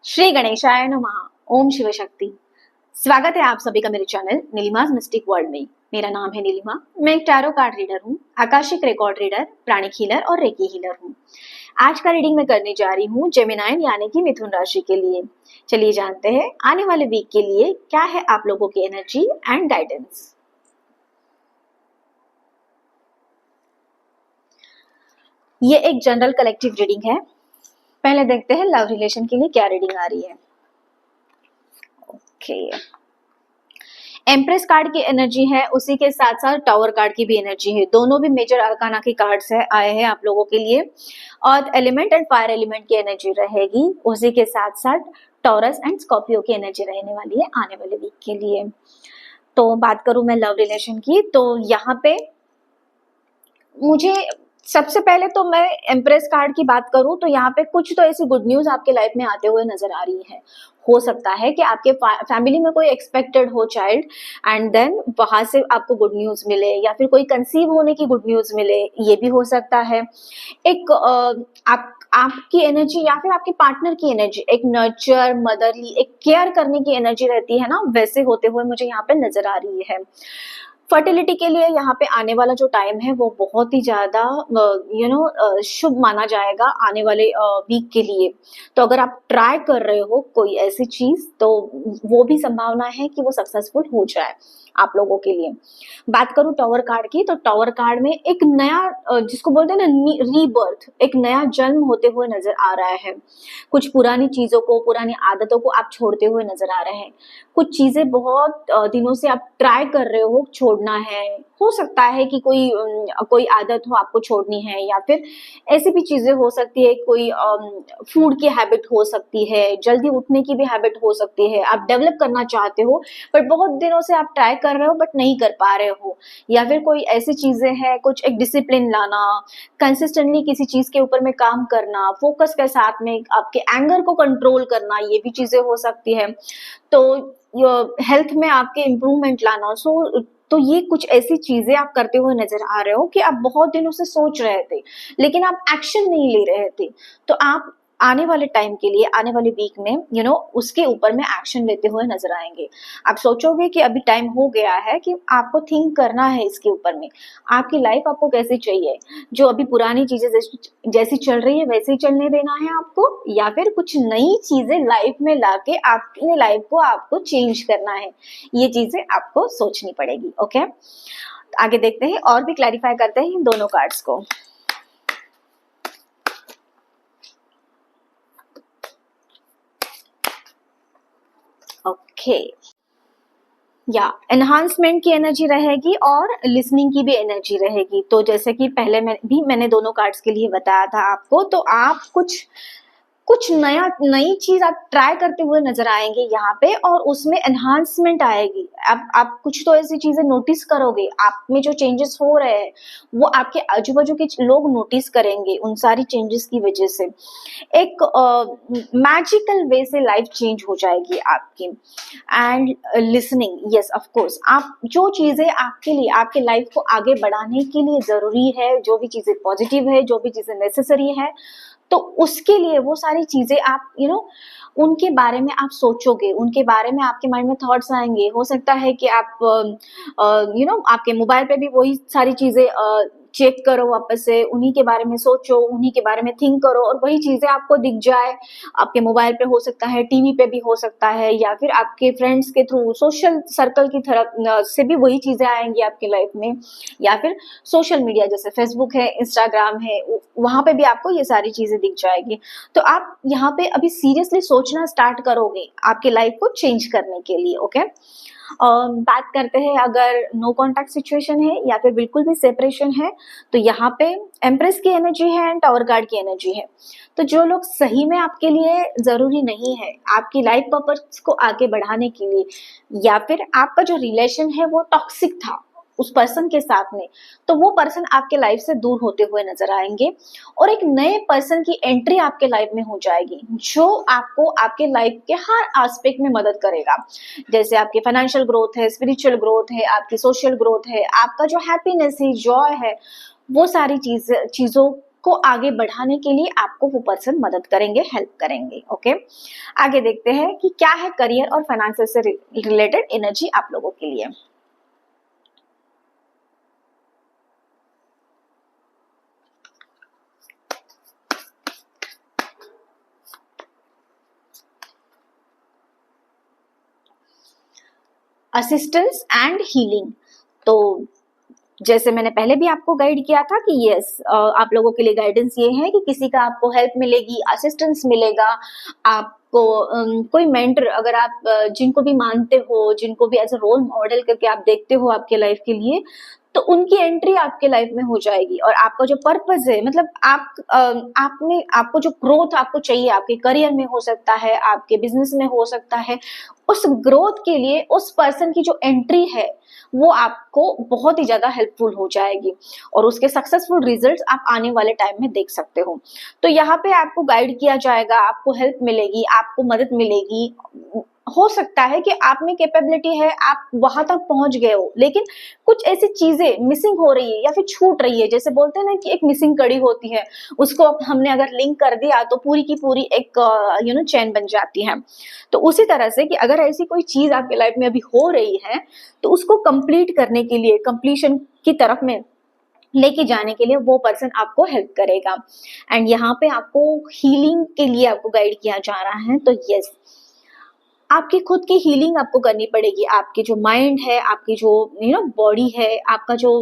श्री गणेशाय नमः। ओम शिव शक्ति। स्वागत है आप सभी का मेरे चैनल नीलिमा's मिस्टिक वर्ल्ड में। मेरा नाम है नीलिमा। मैं एक टैरो कार्ड रीडर हूँ, आकाशिक रिकॉर्ड रीडर, प्राणिक हीलर और रेकी हीलर हूँ। आज का रीडिंग मैं करने जा रही हूँ जेमिनाई यानी कि मिथुन राशि के लिए। चलिए जानते हैं आने वाले वीक के लिए क्या है आप लोगों की एनर्जी एंड गाइडेंस। ये एक जनरल कलेक्टिव रीडिंग है। पहले देखते हैं लव रिलेशन के लिए क्या रीडिंग आ रही है। ओके, एम्प्रेस कार्ड की एनर्जी है, उसी के साथ साथ टावर कार्ड की भी एनर्जी है। दोनों भी मेजर अरकाना की कार्ड्स है आए हैं आप लोगों के लिए। और एलिमेंट एंड फायर एलिमेंट की एनर्जी रहेगी, उसी के साथ साथ टॉरस एंड स्कॉर्पियो की एनर्जी रहने वाली है आने वाले वीक के लिए। तो बात करूं मैं लव रिलेशन की, तो यहाँ पे मुझे सबसे पहले तो मैं एम्प्रेस कार्ड की बात करूं तो यहाँ पे कुछ तो ऐसी गुड न्यूज आपके लाइफ में आते हुए नजर आ रही है। हो सकता है कि आपके फैमिली में कोई एक्सपेक्टेड हो चाइल्ड एंड देन वहां से आपको गुड न्यूज मिले, या फिर कोई कंसीव होने की गुड न्यूज मिले, ये भी हो सकता है। एक आपकी एनर्जी या फिर आपके पार्टनर की एनर्जी एक नर्चर मदरली एक केयर करने की एनर्जी रहती है ना, वैसे होते हुए मुझे यहाँ पे नजर आ रही है। फर्टिलिटी के लिए यहाँ पे आने वाला जो टाइम है वो बहुत ही ज्यादा शुभ माना जाएगा आने वाले वीक के लिए। तो अगर आप ट्राई कर रहे हो कोई ऐसी चीज तो वो भी संभावना है कि वो सक्सेसफुल हो जाए आप लोगों के लिए। बात करूं टावर कार्ड की, तो टावर कार्ड में एक नया जिसको बोलते हैं ना रीबर्थ, एक नया जन्म होते हुए नजर आ रहा है। कुछ पुरानी चीजों को, पुरानी आदतों को आप छोड़ते हुए नजर आ रहे हैं। कुछ चीजें बहुत दिनों से आप ट्राई कर रहे हो छोड़ना है। हो सकता है कि कोई आदत हो आपको छोड़नी है, या फिर ऐसी भी चीजें हो सकती है, कोई फूड की हैबिट हो सकती है, जल्दी उठने की भी हैबिट हो सकती है। आप डेवलप करना चाहते हो बट बहुत दिनों से आप ट्राई कर रहे हो बट नहीं कर पा रहे हो। या फिर कोई ऐसी चीजें हैं, कुछ एक डिसिप्लिन लाना, कंसिस्टेंटली किसी चीज के ऊपर में काम करना, फोकस के साथ में आपके एंगर को कंट्रोल करना, ये भी चीजें हो सकती है। तो हेल्थ में आपके इम्प्रूवमेंट लाना। तो ये कुछ ऐसी चीजें आप करते हुए नजर आ रहे हो कि आप बहुत दिनों से सोच रहे थे लेकिन आप एक्शन नहीं ले रहे थे। तो आप आने वाले टाइम के लिए, आने वाले वीक में उसके ऊपर में एक्शन लेते हुए नजर आएंगे। आप सोचोगे कि अभी टाइम हो गया है कि आपको थिंक करना है इसके ऊपर में, आपकी लाइफ आपको कैसी चाहिए। जो अभी पुरानी चीजें जैसी चल रही है वैसे ही चलने देना है आपको, या फिर कुछ नई चीजें लाइफ में लाके आपकी लाइफ को आपको चेंज करना है। ये चीजें आपको सोचनी पड़ेगी। ओके, आगे देखते हैं और भी क्लैरिफाई करते हैं इन दोनों कार्ड्स को। ओके, या एनहांसमेंट की एनर्जी रहेगी और लिसनिंग की भी एनर्जी रहेगी। तो जैसे कि पहले मैंने दोनों कार्ड्स के लिए बताया था आपको, तो आप कुछ नई चीज आप ट्राई करते हुए नजर आएंगे यहाँ पे, और उसमें एनहांसमेंट आएगी। आप कुछ तो ऐसी चीजें नोटिस करोगे, आप में जो चेंजेस हो रहे हैं वो आपके आजू बाजू के लोग नोटिस करेंगे उन सारी चेंजेस की वजह से। एक मैजिकल वे से लाइफ चेंज हो जाएगी आपकी। And listening, yes of course, आप जो चीजें आपके लिए आपके लाइफ को आगे बढ़ाने के लिए जरूरी है, जो भी चीजें पॉजिटिव है, जो भी चीजें नेसेसरी है, तो उसके लिए वो सारी चीजें आप उनके बारे में आप सोचोगे, उनके बारे में आपके माइंड में थॉट्स आएंगे। हो सकता है कि आप आपके मोबाइल पे भी वही सारी चीजें चेक करो, वापस से उन्हीं के बारे में सोचो, उन्हीं के बारे में थिंक करो, और वही चीजें आपको दिख जाए। आपके मोबाइल पे हो सकता है, टीवी पे भी हो सकता है, या फिर आपके फ्रेंड्स के थ्रू, सोशल सर्कल की तरफ से भी वही चीजें आएंगी आपकी लाइफ में, या फिर सोशल मीडिया जैसे फेसबुक है, इंस्टाग्राम है, वहां पे भी आपको ये सारी चीजें दिख जाएगी। तो आप यहाँ पे अभी सीरियसली सोचना स्टार्ट करोगे आपके लाइफ को चेंज करने के लिए। ओके, बात करते हैं अगर नो कॉन्टैक्ट सिचुएशन है या फिर बिल्कुल भी सेपरेशन है, तो यहाँ पे एम्प्रेस की एनर्जी है एंड टावर कार्ड की एनर्जी है। तो जो लोग सही में आपके लिए जरूरी नहीं है आपकी लाइफ पर्पस को आगे बढ़ाने के लिए, या फिर आपका जो रिलेशन है वो टॉक्सिक था उस पर्सन के साथ में, तो वो पर्सन आपके लाइफ से दूर होते हुए नजर आएंगे और एक नए पर्सन की एंट्री आपके लाइफ में हो जाएगी जो आपको आपके लाइफ के हर एस्पेक्ट में मदद करेगा। जैसे आपकी फाइनेंशियल ग्रोथ है, स्पिरिचुअल ग्रोथ है, आपकी सोशल ग्रोथ है, आपका जो हैप्पीनेस है, जॉय है, वो सारी चीजों को आगे बढ़ाने के लिए आपको वो पर्सन मदद करेंगे, हेल्प करेंगे। ओके, आगे देखते हैं कि क्या है करियर और फाइनेंस से रिलेटेड एनर्जी आप लोगों के लिए। Assistance and healing. तो जैसे मैंने पहले भी आपको गाइड किया था कि यस, आप लोगों के लिए गाइडेंस ये है कि किसी का आपको हेल्प मिलेगी, असिस्टेंस मिलेगा आपको। कोई मेंटर अगर आप जिनको भी मानते हो, जिनको भी एज अ रोल मॉडल करके आप देखते हो आपके लाइफ के लिए, तो उनकी एंट्री आपके लाइफ में हो जाएगी। और आपका जो पर्पस है, मतलब आपको जो ग्रोथ आपको चाहिए आपके करियर में हो सकता है, आपके बिजनेस में हो सकता है, उस ग्रोथ के लिए उस पर्सन की जो एंट्री है वो आपको बहुत ही ज्यादा हेल्पफुल हो जाएगी और उसके सक्सेसफुल रिजल्ट्स आप आने वाले टाइम में देख सकते हो। तो यहाँ पे आपको गाइड किया जाएगा, आपको हेल्प मिलेगी, आपको मदद मिलेगी। हो सकता है कि आप में कैपेबिलिटी है, आप वहां तक पहुंच गए हो, लेकिन कुछ ऐसी चीजें मिसिंग हो रही है या फिर छूट रही है। जैसे बोलते हैं ना कि एक मिसिंग कड़ी होती है, उसको हमने अगर लिंक कर दिया तो पूरी की पूरी एक चेन बन जाती है। तो उसी तरह से कि अगर ऐसी कोई चीज आपके लाइफ में अभी हो रही है तो उसको कंप्लीट करने के लिए, कंप्लीशन की तरफ में लेके जाने के लिए वो पर्सन आपको हेल्प करेगा। एंड यहाँ पे आपको हीलिंग के लिए आपको गाइड किया जा रहा है। तो यस, आपकी खुद की हीलिंग आपको करनी पड़ेगी। आपकी जो माइंड है, आपकी जो बॉडी है, आपका जो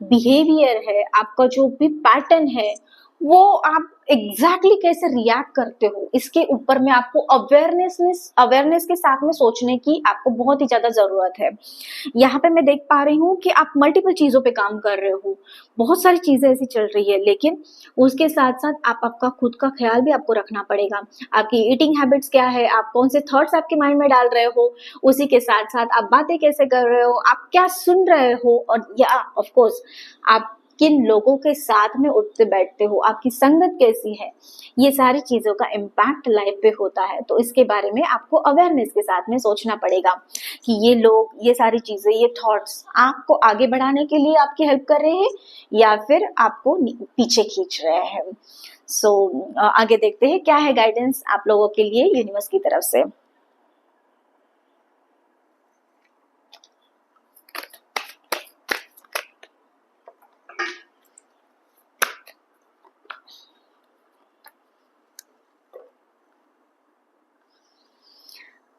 बिहेवियर है, आपका जो भी पैटर्न है, वो आप एग्जैक्टली कैसे रिएक्ट करते हो, इसके ऊपर में आपको अवेयरनेस के साथ में सोचने की आपको बहुत ही ज्यादा जरूरत है। यहाँ पे मैं देख पा रही हूँ कि आप मल्टीपल चीजों पे काम कर रहे हो, बहुत सारी चीजें ऐसी चल रही है, लेकिन उसके साथ साथ आपका खुद का ख्याल भी आपको रखना पड़ेगा। आपकी ईटिंग हैबिट्स क्या है, आप कौन से थॉट्स आपके माइंड में डाल रहे हो, उसी के साथ साथ आप बातें कैसे कर रहे हो, आप क्या सुन रहे हो, और या ऑफ कोर्स आप किन लोगों के साथ में उठते बैठते हो, आपकी संगत कैसी है, ये सारी चीजों का इम्पैक्ट लाइफ पे होता है। तो इसके बारे में आपको अवेयरनेस के साथ में सोचना पड़ेगा कि ये लोग, ये सारी चीजें, ये थॉट्स आपको आगे बढ़ाने के लिए आपकी हेल्प कर रहे हैं या फिर आपको पीछे खींच रहे हैं। सो आगे देखते हैं क्या है गाइडेंस आप लोगों के लिए यूनिवर्स की तरफ से।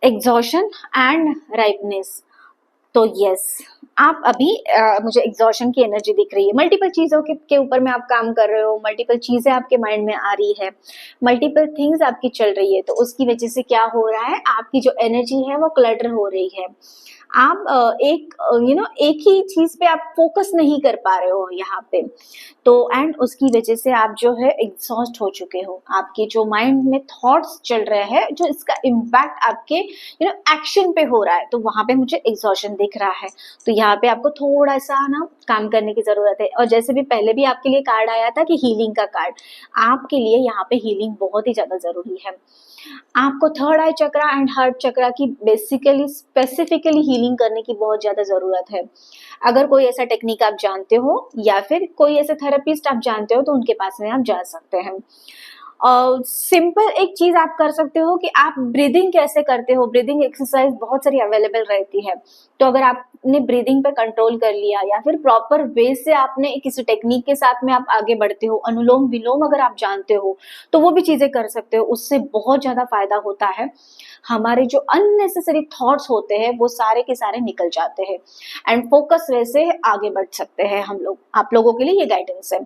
Exhaustion and ripeness. तो यस, आप अभी मुझे एग्जॉशन की एनर्जी दिख रही है। मल्टीपल चीजों के ऊपर में आप काम कर रहे हो, मल्टीपल चीजें आपके माइंड में आ रही है, मल्टीपल थिंग्स आपकी चल रही है। तो उसकी वजह से क्या हो रहा है, आपकी जो एनर्जी है वो क्लटर हो रही है। आप एक ही चीज पे आप फोकस नहीं कर पा रहे हो यहाँ पे। तो एंड उसकी वजह से आप जो है एग्जॉस्ट हो चुके हो। आपके जो माइंड में थॉट्स चल रहे हैं, जो इसका इम्पैक्ट आपके एक्शन पे हो रहा है, तो वहां पे मुझे एग्जॉशन दिख रहा है। तो यहाँ पे आपको थोड़ा सा ना काम करने की जरूरत है। और जैसे भी पहले भी आपके लिए कार्ड आया था कि हीलिंग का कार्ड, आपके लिए यहाँ पे हीलिंग बहुत ही ज्यादा जरूरी है। आपको third eye chakra and heart chakra की बेसिकली स्पेसिफिकली हीलिंग करने की बहुत ज्यादा जरूरत है। अगर कोई ऐसा टेक्निक आप जानते हो या फिर कोई ऐसे थेरेपिस्ट आप जानते हो तो उनके पास में आप जा सकते हैं। सिंपल एक चीज आप कर सकते हो कि आप ब्रीदिंग कैसे करते हो। ब्रीदिंग एक्सरसाइज बहुत सारी अवेलेबल रहती है। तो अगर आपने ब्रीदिंग पे कंट्रोल कर लिया या फिर प्रॉपर वे से आपने किसी टेक्निक के साथ में आप आगे बढ़ते हो, अनुलोम विलोम अगर आप जानते हो तो वो भी चीजें कर सकते हो। उससे बहुत ज्यादा फायदा होता है। हमारे जो अननेसेसरी थॉट्स होते हैं वो सारे के सारे निकल जाते हैं एंड फोकस वे से आगे बढ़ सकते हैं हम लोग। आप लोगों के लिए ये गाइडेंस है।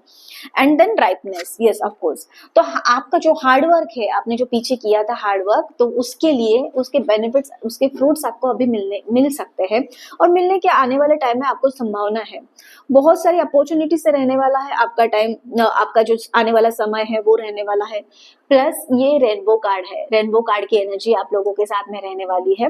And then ripeness, yes of course. तो आपका जो हार्ड वर्क है, आपने जो पीछे किया था हार्ड वर्क, तो उसके लिए उसके बेनिफिट्स, उसके फ्रूट्स आपको अभी मिल सकते हैं और मिलने के आने वाले टाइम में आपको संभावना है। बहुत सारी अपॉर्चुनिटी से रहने वाला है आपका टाइम, आपका जो आने वाला समय है वो रहने वाला है। प्लस ये रेनबो कार्ड है, रेनबो कार्ड की एनर्जी आप लोगों के साथ में रहने वाली है।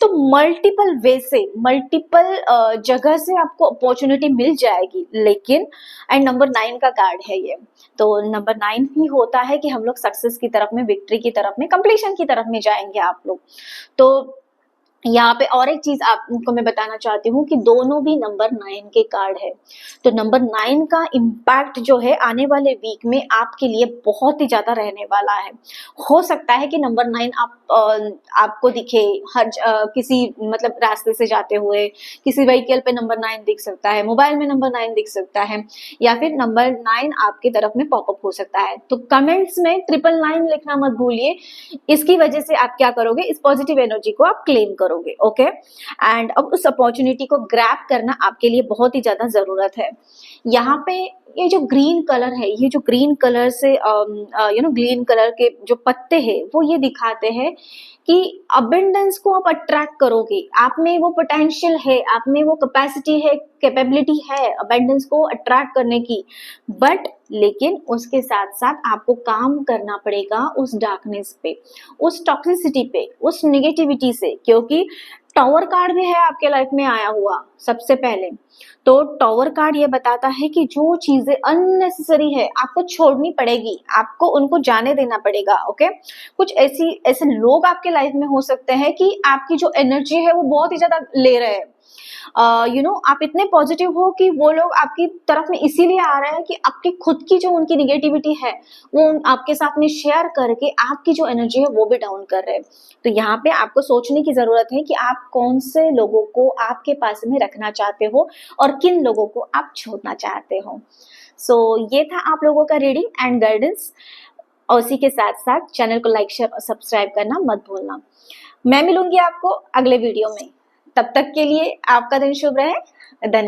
तो मल्टीपल वे से, मल्टीपल जगह से आपको अपॉर्चुनिटी मिल जाएगी। लेकिन एंड नंबर 9 का कार्ड है ये। तो नंबर 9 ही होता है कि हम लोग सक्सेस की तरफ में, विक्ट्री की तरफ में, कंप्लीशन की तरफ में जाएंगे आप लोग। तो यहाँ पे और एक चीज आपको मैं बताना चाहती हूँ कि दोनों भी नंबर 9 के कार्ड है। तो नंबर 9 का इम्पैक्ट जो है आने वाले वीक में आपके लिए बहुत ही ज्यादा रहने वाला है। हो सकता है कि नंबर 9 आपको दिखे किसी मतलब रास्ते से जाते हुए, किसी व्हीकल पे नंबर 9 दिख सकता है, मोबाइल में नंबर 9 दिख सकता है, या फिर नंबर 9 आपकी तरफ में पॉपअप हो सकता है। तो कमेंट्स में 999 लिखना मत भूलिए। इसकी वजह से आप क्या करोगे, इस पॉजिटिव एनर्जी को आप क्लेम करोगे। ओके, एंड अब उस अपॉर्चुनिटी को ग्रैब करना आपके लिए बहुत ही ज्यादा जरूरत है। यहाँ पे ये जो ग्रीन कलर है, ये जो ग्रीन कलर से ग्रीन कलर के जो पत्ते हैं वो ये दिखाते हैं कि अबेंडेंस को आप अट्रैक्ट करोगे। आप में वो पोटेंशियल है, आप में वो कैपेसिटी है, कैपेबिलिटी है अबेंडेंस को अट्रैक्ट करने की, बट लेकिन उसके साथ साथ आपको काम करना पड़ेगा उस डार्कनेस पे, उस टॉक्सिसिटी पे, उस निगेटिविटी से, क्योंकि टावर कार्ड भी है आपके लाइफ में आया हुआ सबसे पहले। तो टावर कार्ड ये बताता है कि जो चीजें अननेसेसरी है आपको छोड़नी पड़ेगी, आपको उनको जाने देना पड़ेगा। ओके, कुछ ऐसे लोग आपके लाइफ में हो सकते हैं कि आपकी जो एनर्जी है वो बहुत ही ज्यादा ले रहे हैं। आप इतने पॉजिटिव हो कि वो लोग आपकी तरफ में इसीलिए आ रहे हैं कि आपकी खुद की जो उनकी निगेटिविटी है वो आपके साथ में शेयर करके आपकी जो एनर्जी है वो भी डाउन कर रहे हैं। तो यहाँ पे आपको सोचने की जरूरत है कि आप कौन से लोगों को आपके पास में रखना चाहते हो और किन लोगों को आप छोड़ना चाहते हो। सो ये था आप लोगों का रीडिंग एंड गाइडेंस, और उसी के साथ साथ चैनल को लाइक शेयर और सब्सक्राइब करना मत भूलना। मैं मिलूंगी आपको अगले वीडियो में, तब तक के लिए आपका दिन शुभ रहे। धन्यवाद।